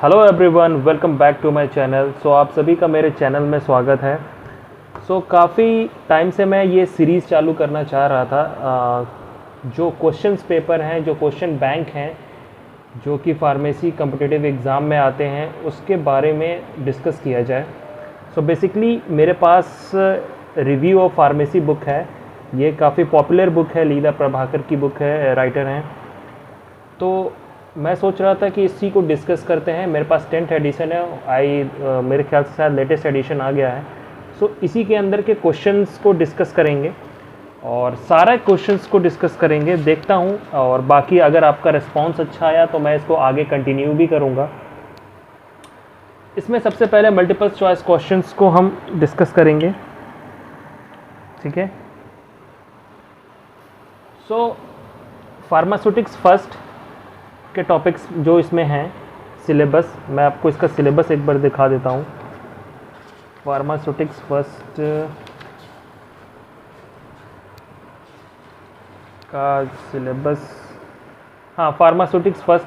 Hello everyone, welcome back to my channel. आप सभी का मेरे चैनल में स्वागत है। काफ़ी टाइम से मैं ये सीरीज़ चालू करना चाह रहा था। जो क्वेश्चंस पेपर हैं, जो क्वेश्चन बैंक हैं, जो कि फार्मेसी कम्पिटिटिव एग्ज़ाम में आते हैं, उसके बारे में डिस्कस किया जाए। बेसिकली मेरे पास रिव्यू ऑफ फार्मेसी बुक है। ये काफ़ी पॉपुलर बुक है, लीला प्रभाकर की बुक है, राइटर हैं। तो मैं सोच रहा था कि इसी को डिस्कस करते हैं। मेरे पास 10th एडिशन है, मेरे ख्याल से शायद लेटेस्ट एडिशन आ गया है। इसी के अंदर के क्वेश्चंस को डिस्कस करेंगे और सारे क्वेश्चंस को डिस्कस करेंगे, देखता हूँ। और बाकी अगर आपका रिस्पांस अच्छा आया तो मैं इसको आगे कंटिन्यू भी करूँगा। इसमें सबसे पहले मल्टीपल चॉइस क्वेश्चंस को हम डिस्कस करेंगे, ठीक है। फार्मास्यूटिक्स फर्स्ट के टॉपिक्स जो इसमें हैं, सिलेबस, मैं आपको इसका सिलेबस एक बार दिखा देता हूँ। फार्मास्यूटिक्स फर्स्ट का सिलेबस, हाँ, फार्मास्यूटिक्स फर्स्ट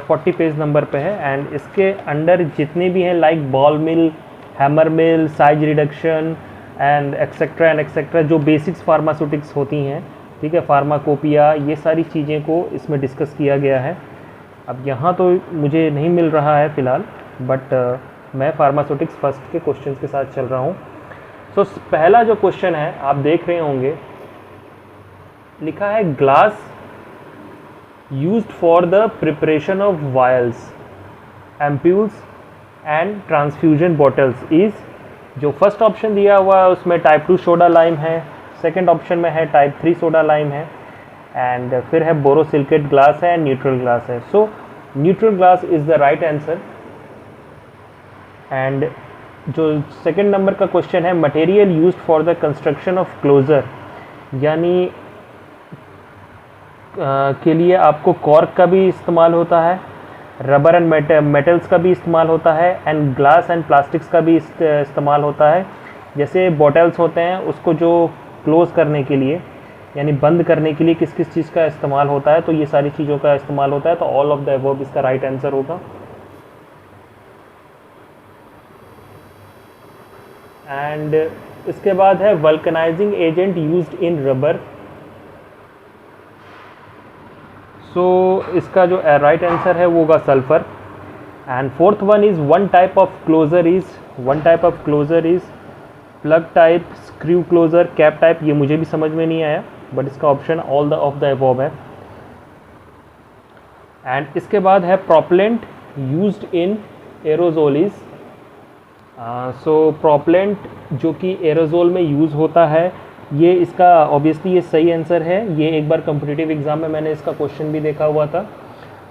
40 पेज नंबर पे है। एंड इसके अंडर जितने भी हैं, like ball mill, hammer mill, size reduction and etcetera जो बेसिक्स फार्मास्यूटिक्स होती हैं, ठीक है, फार्माकोपिया, ये सारी चीज़ें को इसमें डिस्कस किया गया है। अब यहाँ तो मुझे नहीं मिल रहा है फ़िलहाल, बट मैं फार्मास्यूटिक्स फर्स्ट के क्वेश्चंस के साथ चल रहा हूँ। पहला जो क्वेश्चन है आप देख रहे होंगे, लिखा है glass used for the preparation of vials, ampoules and transfusion bottles is, जो फर्स्ट ऑप्शन दिया हुआ है उसमें टाइप 2 सोडा लाइम है, सेकेंड ऑप्शन में है टाइप 3 सोडा लाइम है, एंड फिर है बोरोसिलिकेट ग्लास है, न्यूट्रल ग्लास है। Neutral glass is the right answer. And जो सेकेंड नंबर का क्वेश्चन है, material used for the construction of closure, यानी के लिए आपको कॉर्क का भी इस्तेमाल होता है, रबर एंड मेटल्स का भी इस्तेमाल होता है, एंड ग्लास एंड प्लास्टिक्स का भी इस्तेमाल होता है। जैसे बॉटल्स होते हैं, उसको जो क्लोज करने के लिए, यानी बंद करने के लिए किस किस चीज़ का इस्तेमाल होता है, तो ये सारी चीज़ों का इस्तेमाल होता है। तो ऑल ऑफ द अबव इसका राइट आंसर होगा। एंड इसके बाद है vulcanising agent used in rubber. इसका जो राइट आंसर है वो होगा sulphur. And fourth one is one type of closure is plug type, screw closure, cap type. ये मुझे भी समझ में नहीं आया, बट इसका option all the of the above है। एंड इसके बाद है propellant used in aerosols. Propellant जो कि एरोजोल में यूज़ होता है, ये इसका ऑब्वियसली ये सही आंसर है। ये एक बार कॉम्पिटिटिव एग्जाम में मैंने इसका क्वेश्चन भी देखा हुआ था।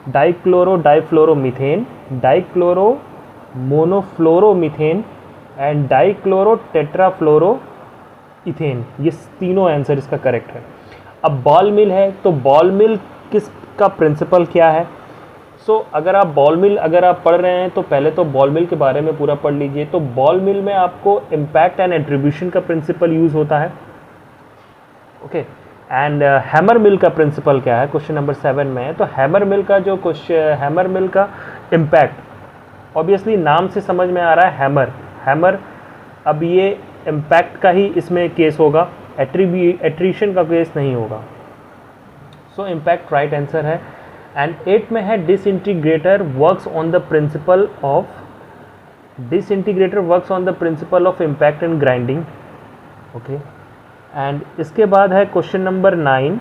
Dichloro difluoromethane, dichloro monofluoromethane and dichloro tetrafluoro ethane, ये तीनों आंसर इसका करेक्ट है। अब बॉल मिल है, तो बॉल मिल किसका प्रिंसिपल क्या है? अगर आप बॉल मिल अगर आप पढ़ रहे हैं तो पहले तो बॉल मिल के बारे में पूरा पढ़ लीजिए। तो बॉल मिल में आपको इम्पैक्ट एंड एट्रीब्यूशन का प्रिंसिपल यूज़ होता है, ओके। एंड हैमर मिल का प्रिंसिपल क्या है, क्वेश्चन नंबर 7 में है। तो हैमर मिल का जो हैमर मिल का इम्पैक्ट, ऑब्वियसली नाम से समझ में आ रहा है हैमर। अब ये इम्पैक्ट का ही इसमें केस होगा, एट्रीशन का केस नहीं होगा। इम्पैक्ट राइट आंसर है। एंड 8 में है disintegrator works on the principle of impact and grinding, okay. And इसके बाद है question number 9,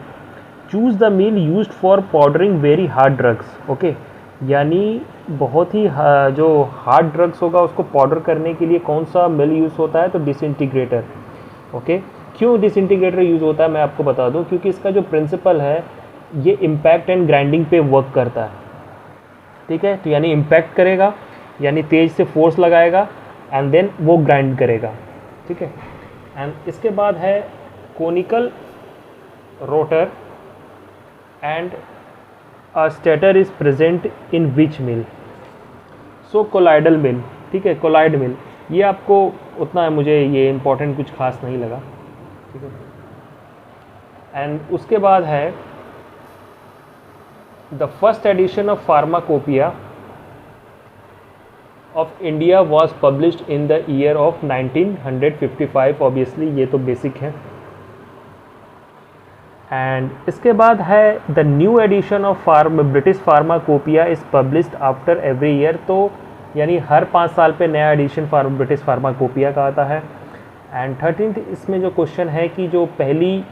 choose the mill used for powdering very hard drugs, okay. यानी बहुत ही जो हार्ड ड्रग्स होगा उसको पाउडर करने के लिए कौन सा मिल यूज़ होता है, तो डिसइंटीग्रेटर, ओके। क्यों डिसइंटीग्रेटर यूज़ होता है मैं आपको बता दूं, क्योंकि इसका जो प्रिंसिपल है ये इम्पैक्ट एंड ग्राइंडिंग पे वर्क करता है, ठीक है। तो यानी इम्पैक्ट करेगा, यानी तेज से फोर्स लगाएगा, एंड देन वो ग्राइंड करेगा, ठीक है। एंड इसके बाद है conical rotor and a stator is present in which mill, colloidal mill, ठीक है, कोलाइड मिल। ये आपको उतना है, मुझे ये इंपॉर्टेंट कुछ खास नहीं लगा, ठीक है। एंड उसके बाद है the first edition of pharmacopoeia of India was published in the year of 1955। Obviously ये तो बेसिक है। एंड इसके बाद है the new edition of British pharmacopoeia is published after every year. तो यानी हर 5 साल पे नया एडिशन ब्रिटिश फार्माकोपिया का आता है। एंड 13th इसमें जो क्वेश्चन है कि जो पहली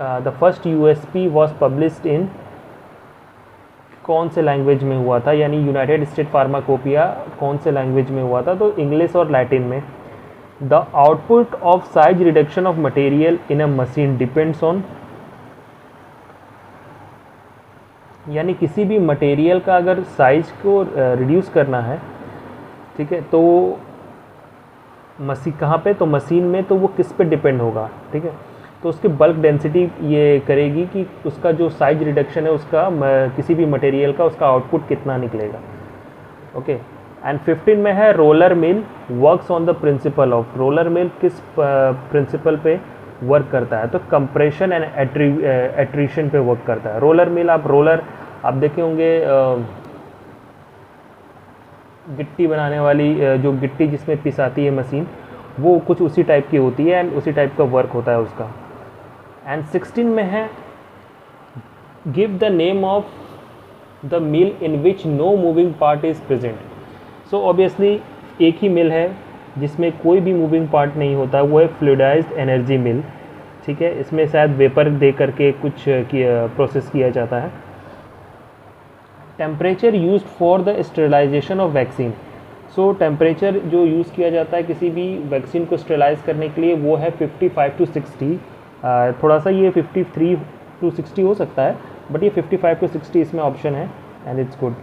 the first USP was published इन कौन से लैंग्वेज में हुआ था, यानी यूनाइटेड स्टेट फार्माकोपिया कौन से लैंग्वेज में हुआ था, तो इंग्लिश और लैटिन में। The output of size reduction of material in a machine depends on, यानी किसी भी मटेरियल का अगर साइज को रिड्यूस करना है, ठीक है, तो मशीन कहाँ पे, तो मशीन में, तो वो किस पे डिपेंड होगा, ठीक है, तो उसकी बल्क डेंसिटी ये करेगी कि उसका जो साइज रिडक्शन है उसका किसी भी मटेरियल का उसका आउटपुट कितना निकलेगा। ओके। एंड 15 में है roller mill works on the principle of, roller mill किस प्रिंसिपल पे वर्क करता है, तो कंप्रेशन एंड एट्रीशन पे वर्क करता है। रोलर मिल, आप देखे होंगे गिट्टी बनाने वाली जो गिट्टी जिसमें पिसाती है मशीन, वो कुछ उसी टाइप की होती है एंड उसी टाइप का वर्क होता है उसका। एंड 16 में है give the name of the mill in which no moving part is present. So obviously एक ही मिल है जिसमें कोई भी मूविंग पार्ट नहीं होता, वो है फ्लूइडाइज्ड एनर्जी मिल, ठीक है। इसमें शायद वेपर दे करके कुछ प्रोसेस किया जाता है। Temperature used for the sterilisation of vaccine. So temperature जो यूज़ किया जाता है किसी भी वैक्सीन को स्टेरिलाइज करने के लिए वो है 55 to 60। थोड़ा सा ये 53 to 60 हो सकता है, बट ये 55 to 60 इसमें ऑप्शन है एंड इट्स गुड।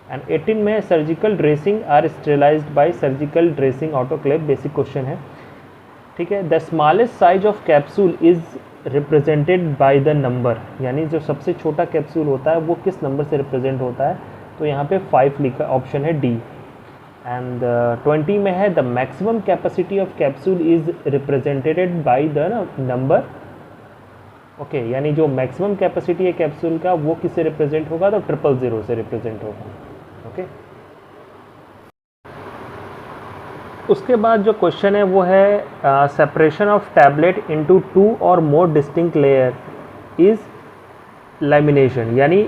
एंड 18 में surgical dressing are sterilised by surgical dressing autoclave, basic question है, ठीक है। The smallest size of capsule is represented by the number, यानी जो सबसे छोटा कैप्सूल होता है वो किस नंबर से रिप्रेजेंट होता है, तो यहाँ पे 5 लिखा, ऑप्शन है डी। एंड 20 में है the maximum capacity of capsule is represented by the number. Okay, यानी जो मैक्सिमम कैपेसिटी है कैप्सूल का वो किससे रिप्रेजेंट होगा, तो 000 से रिप्रेजेंट होगा। ओके। उसके बाद जो क्वेश्चन है वो है सेपरेशन ऑफ टैबलेट इनटू 2 और मोर डिस्टिंक्ट लेयर इज़ लैमिनेशन, यानी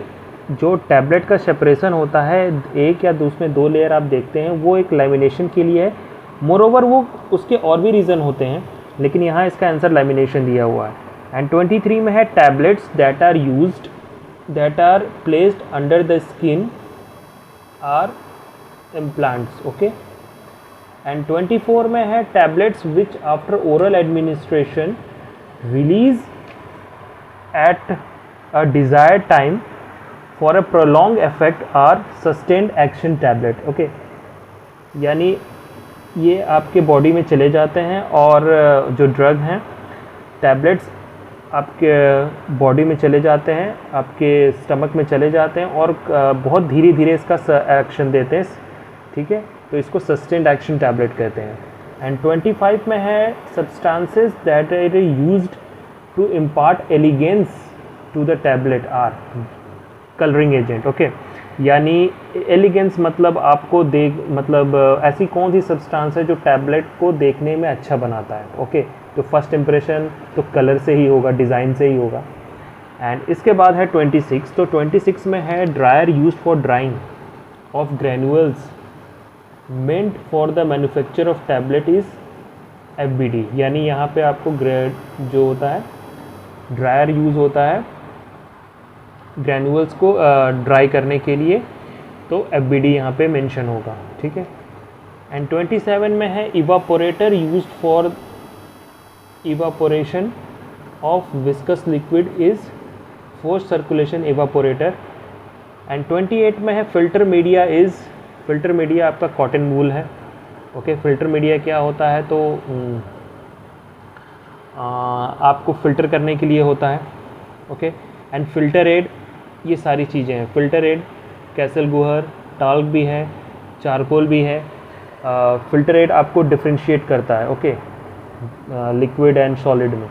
जो टैबलेट का सेपरेशन होता है एक या उसमें 2 लेयर आप देखते हैं, वो एक लैमिनेशन के लिए है। मोरओवर वो उसके और भी रीज़न होते हैं, लेकिन यहाँ इसका आंसर लैमिनेशन दिया हुआ है। एंड 23 में है tablets that are placed under the skin are implants. Okay. And 24 में है tablets which after oral administration release at a desired time for a prolong effect are sustained action tablet. Okay, यानी ये आपके body में चले जाते हैं और जो ड्रग हैं टैबलेट्स आपके बॉडी में चले जाते हैं, आपके स्टमक में चले जाते हैं और बहुत धीरे धीरे इसका एक्शन देते हैं, ठीक है, तो इसको सस्टेन्ड एक्शन टैबलेट कहते हैं। एंड 25 में है substances that are used to impart elegance to the tablet are colouring agent. Okay, यानी एलिगेंस मतलब आपको मतलब ऐसी कौन सी सब्सटेंस है जो टैबलेट को देखने में अच्छा बनाता है। ओके, तो फर्स्ट इंप्रेशन तो कलर से ही होगा, डिज़ाइन से ही होगा। एंड इसके बाद है 26, तो 26 में है dryer used for drying of Granules meant for the manufacture of tablet is FBD, यानी यहाँ पे आपको जो होता है ड्रायर यूज़ होता है ग्रैन्युअल्स को ड्राई करने के लिए, तो FBD यहाँ पे मेंशन होगा, ठीक है। एंड 27 में है evaporator used for evaporation of viscous liquid is force circulation evaporator. And 28 में है फिल्टर मीडिया आपका कॉटन वूल है। ओके, फिल्टर मीडिया क्या होता है, तो आपको फ़िल्टर करने के लिए होता है। ओके, एंड फिल्टर एड, ये सारी चीज़ें हैं। फिल्टर एड कैसल गुहर, टाल्क भी है, चारकोल भी है। फिल्टर एड आपको डिफ्रेंशिएट करता है, ओके, लिक्विड एंड सॉलिड में।